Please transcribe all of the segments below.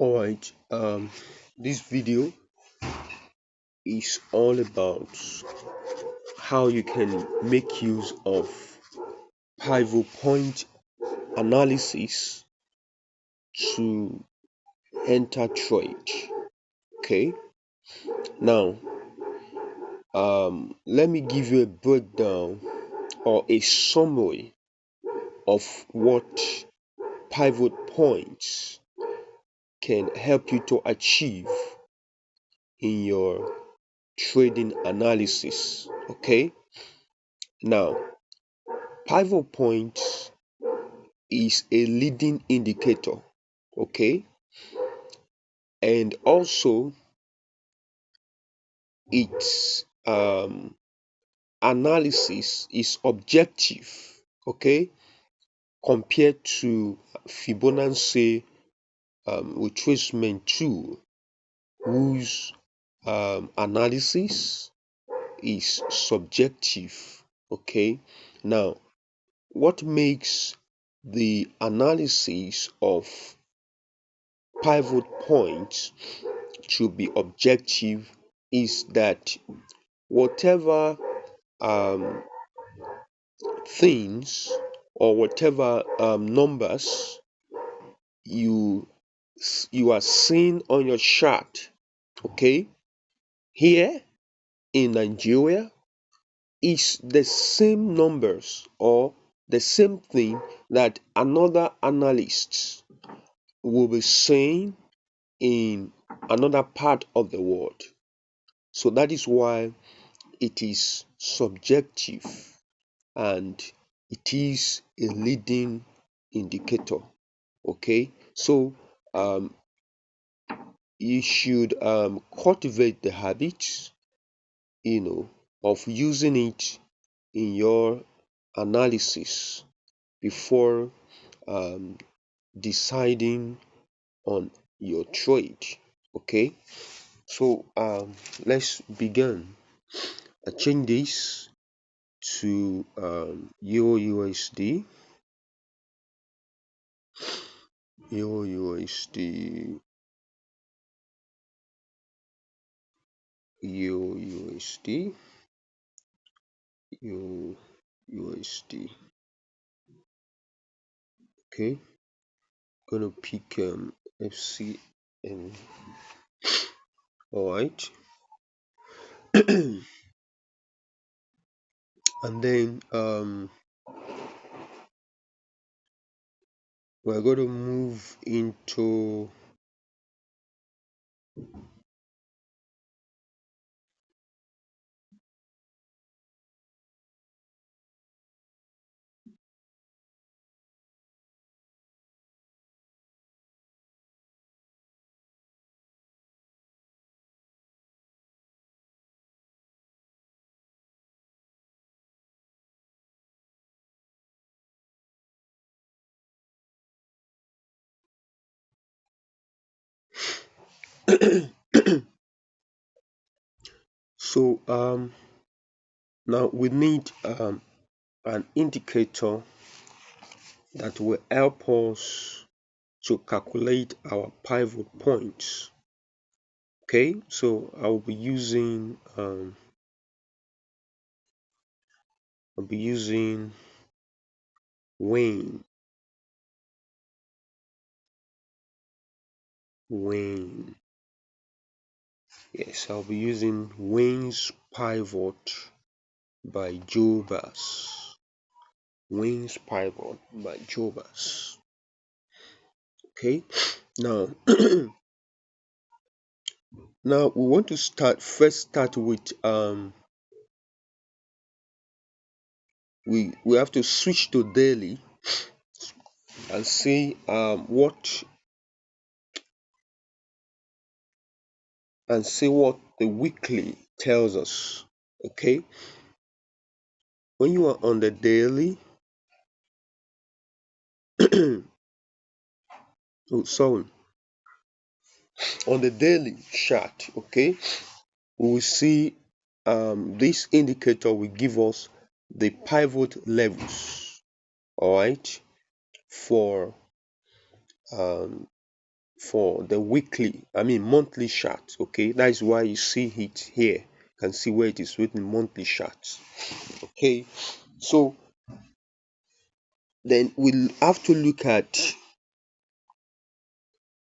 Alright, this video is all about how you can make use of pivot point analysis to enter trade. Okay, now let me give you a breakdown or a summary of what pivot points can help you to achieve in your trading analysis. Okay, now pivot points is a leading indicator, okay, and also its analysis is objective, okay, compared to Fibonacci retracement tool, whose analysis is subjective. Okay, now what makes the analysis of pivot points to be objective is that whatever um, things or whatever numbers you you are seeing on your chart, okay, here in Nigeria is the same numbers or the same thing that another analyst will be saying in another part of the world. So that is why it is subjective and it is a leading indicator. Okay, so um, you should cultivate the habit, of using it in your analysis before um, deciding on your trade. Okay, so let's begin. I change this to Euro USD, Euro USD, Euro USD, Euro USD. Okay, gonna pick FCN. All right, and then we're going to move into so now we need an indicator that will help us to calculate our pivot points. Okay, so I'll be using Wayne. Wayne. Yes, I'll be using Wayne's pivot by Jobas. Wayne's pivot by Jobas. Okay, now now we want to start with we have to switch to daily and see what the weekly tells us. Okay, when you are on the daily oh sorry, on the daily chart, okay, we will see this indicator will give us the pivot levels, all right, for for the monthly chart. Okay, that is why you see it here. You can see where it is written monthly charts. Okay, so then we'll have to look at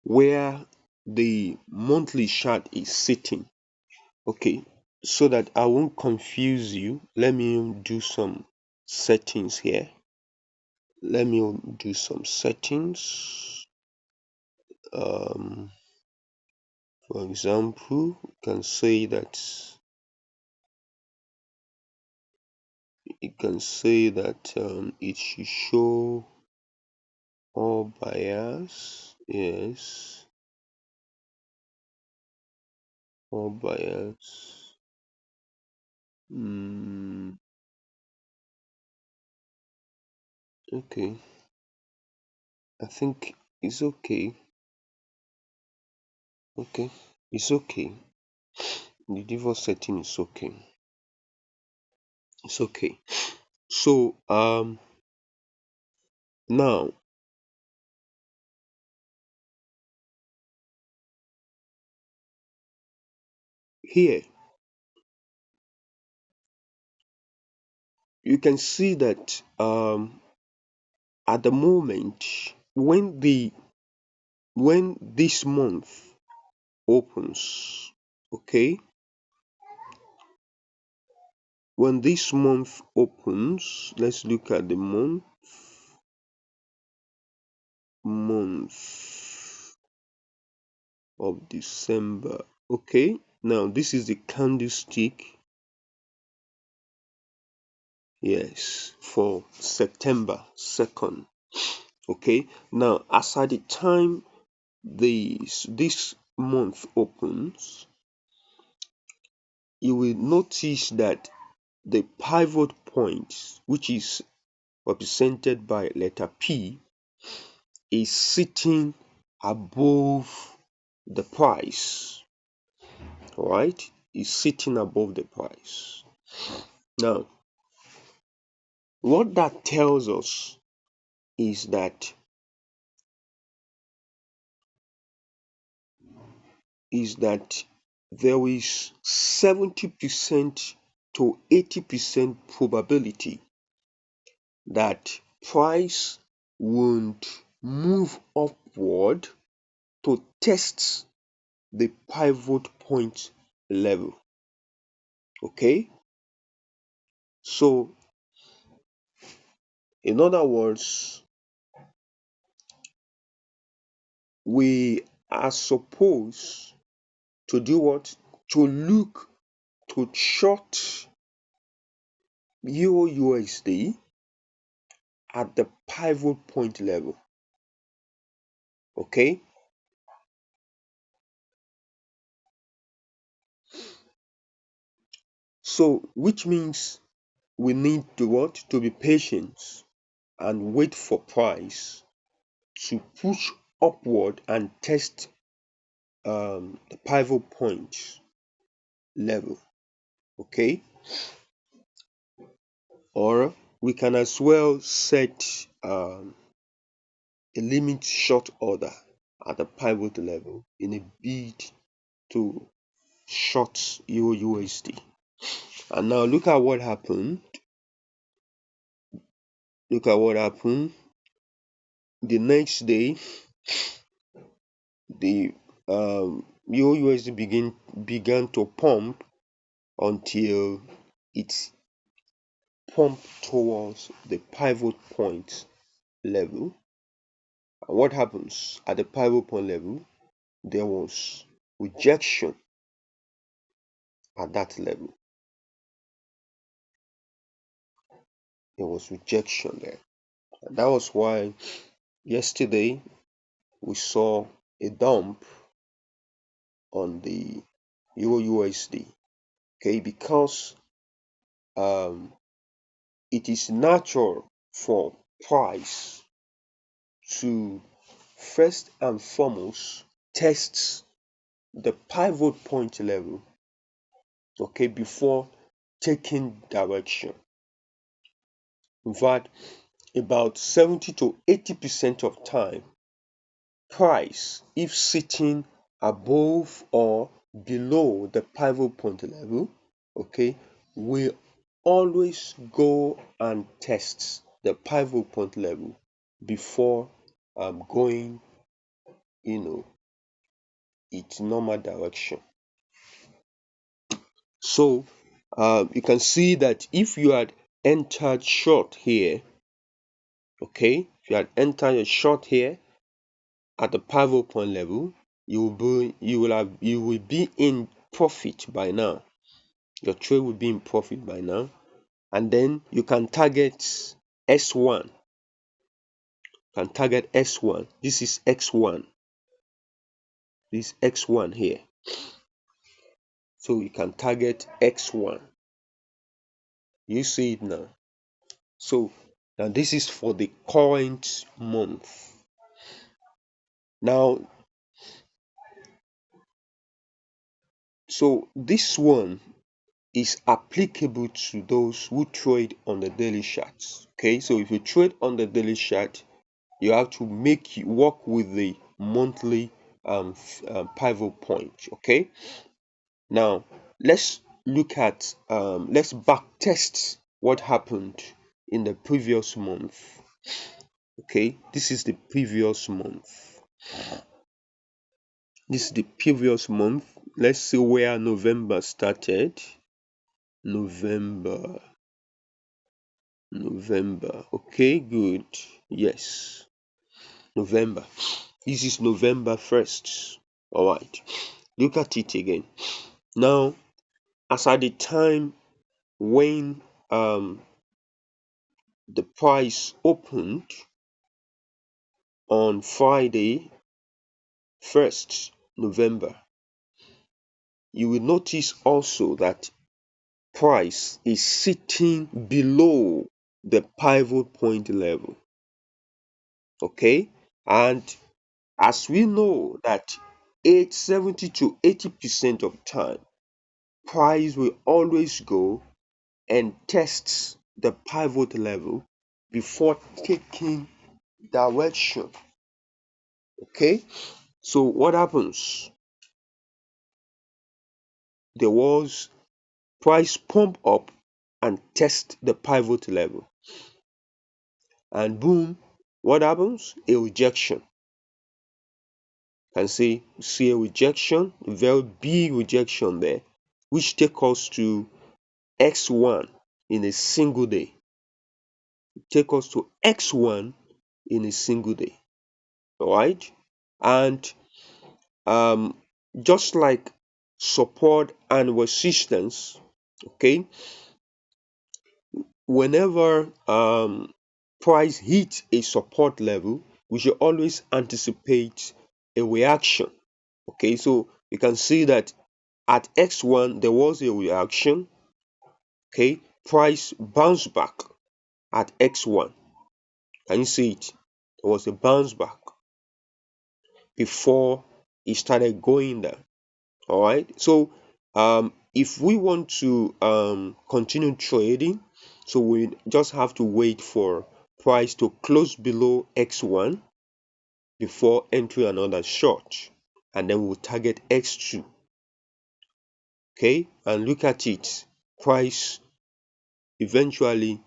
where the monthly chart is sitting. Okay, so that I won't confuse you, let me do some settings here. Let me do some settings. For example, you can say that it should show all buyers. Yes, all buyers. Okay, I think it's okay. Okay, it's okay. The default setting is okay. It's okay. So now here you can see that at the moment when this month opens, okay, when this month opens, let's look at the month of December. Okay, now this is the candlestick, yes, for September 2nd. Okay, now as at the time this month opens, you will notice that the pivot point, which is represented by letter P, is sitting above the price. All right, is sitting above the price. Now, what that tells us is that there is 70% to 80% probability that price won't move upward to test the pivot point level. Okay, so in other words, we are supposed to do what? To look to short Euro USD at the pivot point level. Okay, so which means we need to what? To be patient and wait for price to push upward and test the pivot point level. Okay, or we can as well set a limit short order at the pivot level in a bid to short Euro USD. And now look at what happened. Look at what happened. The next day, the Euro USD began to pump until it pumped towards the pivot point level. And what happens at the pivot point level? There was rejection at that level. There was rejection there. And that was why yesterday we saw a dump on the Euro USD. Okay, because it is natural for price to first and foremost test the pivot point level, okay, before taking direction. In fact, about 70 to 80% of time price, if sitting above or below the pivot point level, okay, will always go and test the pivot point level before going, you know, its normal direction. So you can see that if you had entered short here, okay, if you had entered a short here at the pivot point level, you will be in profit by now. Your trade will be in profit by now, and then you can target S1. Can target S1. This is X1. This X1 here. So you can target X1. You see it now. So now this is for the current month. Now, so this one is applicable to those who trade on the daily charts. Okay, so if you trade on the daily chart, you have to work with the monthly pivot point. Okay, now let's look at let's back test what happened in the previous month. Okay, this is the previous month. This is the previous month. Let's see where November started. November. Okay, good. Yes, November. This is November 1st. All right. Look at it again. Now, as at the time when the price opened on Friday, 1st November, you will notice also that price is sitting below the pivot point level. Okay, and as we know that 70 to 80% of time, price will always go and test the pivot level before taking direction. Okay, so what happens? There was price pump up and test the pivot level, and boom, what happens? A rejection. Can see a rejection, a very big rejection there, which take us to X1 in a single day. Take us to X1 in a single day. All right, and um, just like support and resistance, okay, whenever price hits a support level, we should always anticipate a reaction. Okay, so you can see that at X1 there was a reaction. Okay, price bounced back at X1. Can you see it? There was a bounce back before it started going down. All right, so if we want to continue trading, so we just have to wait for price to close below X1 before entering another short, and then we'll target X2. Okay, and look at it. Price eventually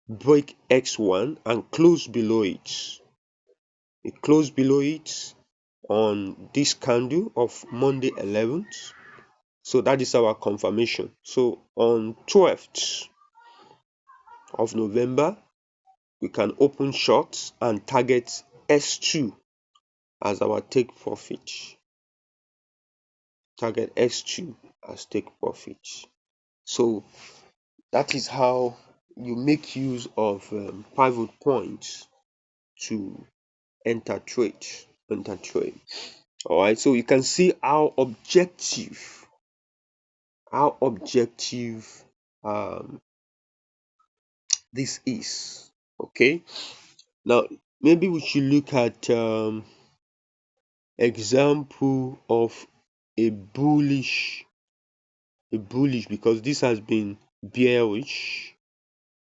break X1 and close below it. It closed below it on this candle of Monday 11th. So that is our confirmation. So on 12th of November, we can open shorts and target S2 as our take profit. Target S2 as take profit. So that is how you make use of pivot points to enter trade. All right, so you can see how objective this is. Okay, now maybe we should look at example of a bullish because this has been bearish.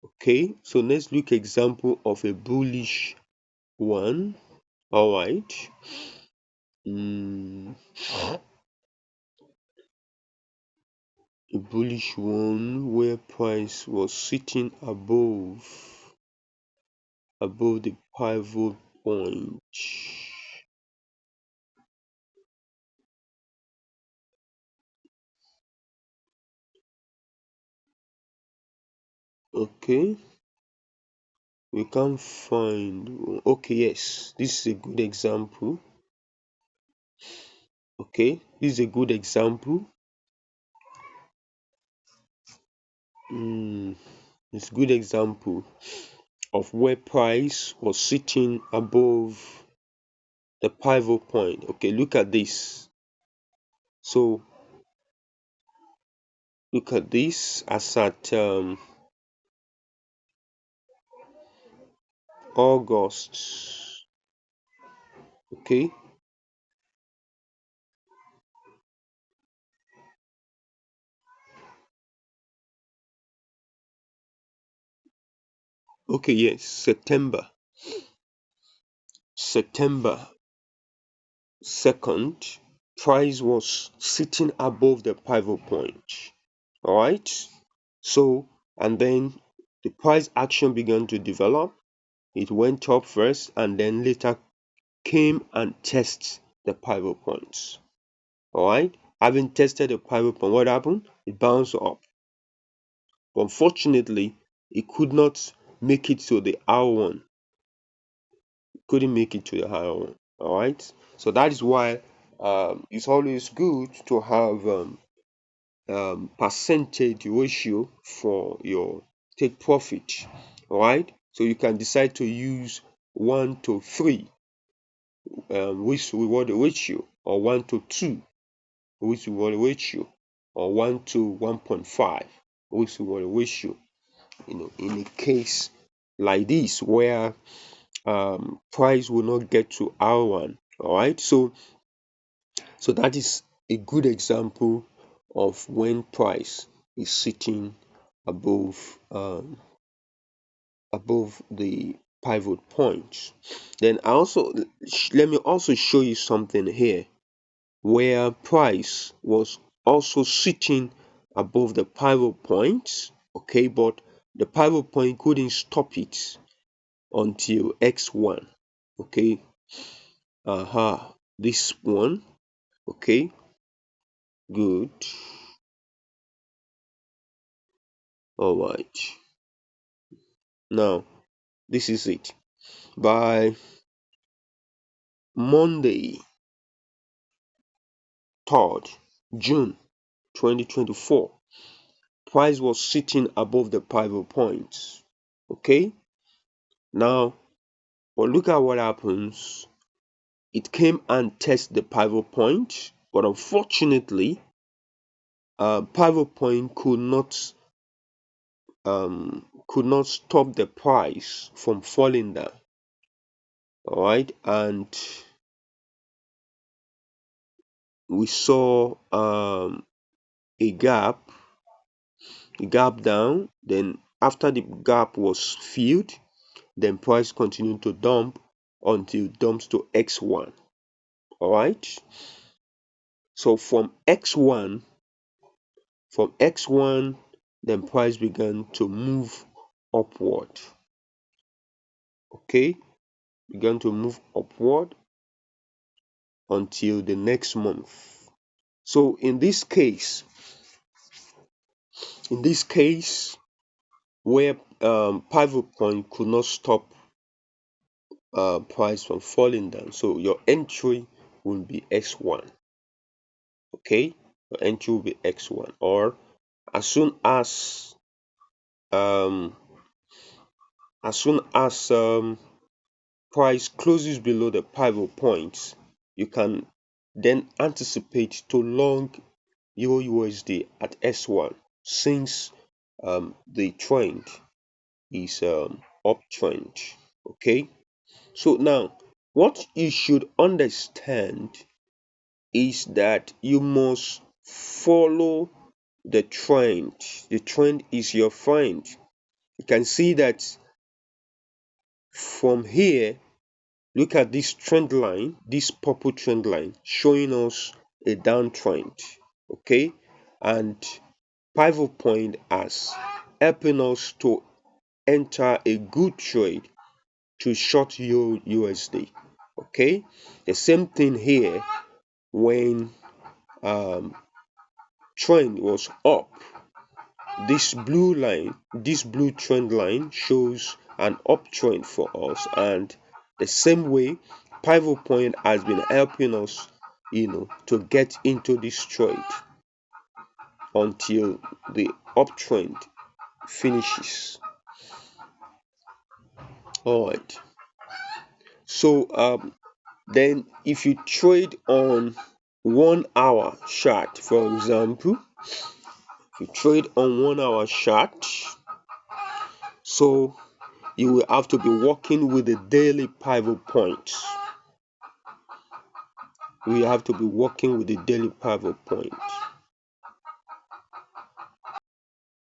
Okay, so let's look example of a bullish one. All right. Mm, a bullish one where price was sitting above the pivot point. Okay, we can't find. Okay, yes, this is a good example. Okay, this is a good example. Mm, it's a good example of where price was sitting above the pivot point. Okay, look at this. So look at this as at August. Okay, okay, yes, September 2nd, price was sitting above the pivot point. All right. So, and then the price action began to develop. It went up first and then later came and tested the pivot points. All right. Having tested the pivot point, what happened? It bounced up. Unfortunately, it could not make it to the R1. Couldn't make it to the higher one. All right. So that is why it's always good to have percentage ratio for your take profit. All right. So you can decide to use 1 to 3 risk reward ratio, or 1 to 2 risk reward ratio, or 1 to 1.5 risk reward ratio. In a case like this where price will not get to R1. All right. So that is a good example of when price is sitting above above the pivot point. Then I also let me also show you something here where price was also sitting above the pivot point. Okay, but the pivot point couldn't stop it until X1. Okay, this one. Okay, good. All right. Now, this is it. By Monday, 3rd June 2024, price was sitting above the pivot points. Okay? Now, but look at what happens. It came and tested the pivot point, but unfortunately, pivot point could not stop the price from falling down. All right, and we saw a gap down. Then after the gap was filled, then price continued to dump until it dumps to X1. All right. So from X1, then price began to move upward. Okay, began to move upward until the next month. So in this case, where pivot point could not stop price from falling down, so your entry will be X1. Okay, your entry will be X1, or as soon as um as soon as price closes below the pivot points, you can then anticipate to long Euro USD at S1, since the trend is uptrend. Okay, so now what you should understand is that you must follow the trend. The trend is your friend. You can see that from here Look at this trend line, this purple trend line showing us a downtrend. Okay, and pivot point as helping us to enter a good trade to short your USD. Okay, the same thing here when trend was up. This blue trend line shows an uptrend for us, and the same way pivot point has been helping us, to get into this trade until the uptrend finishes. All right. So then if you trade on 1 hour chart, for example, if you trade on 1 hour chart, so you will have to be working with the daily pivot points. We have to be working with the daily pivot point.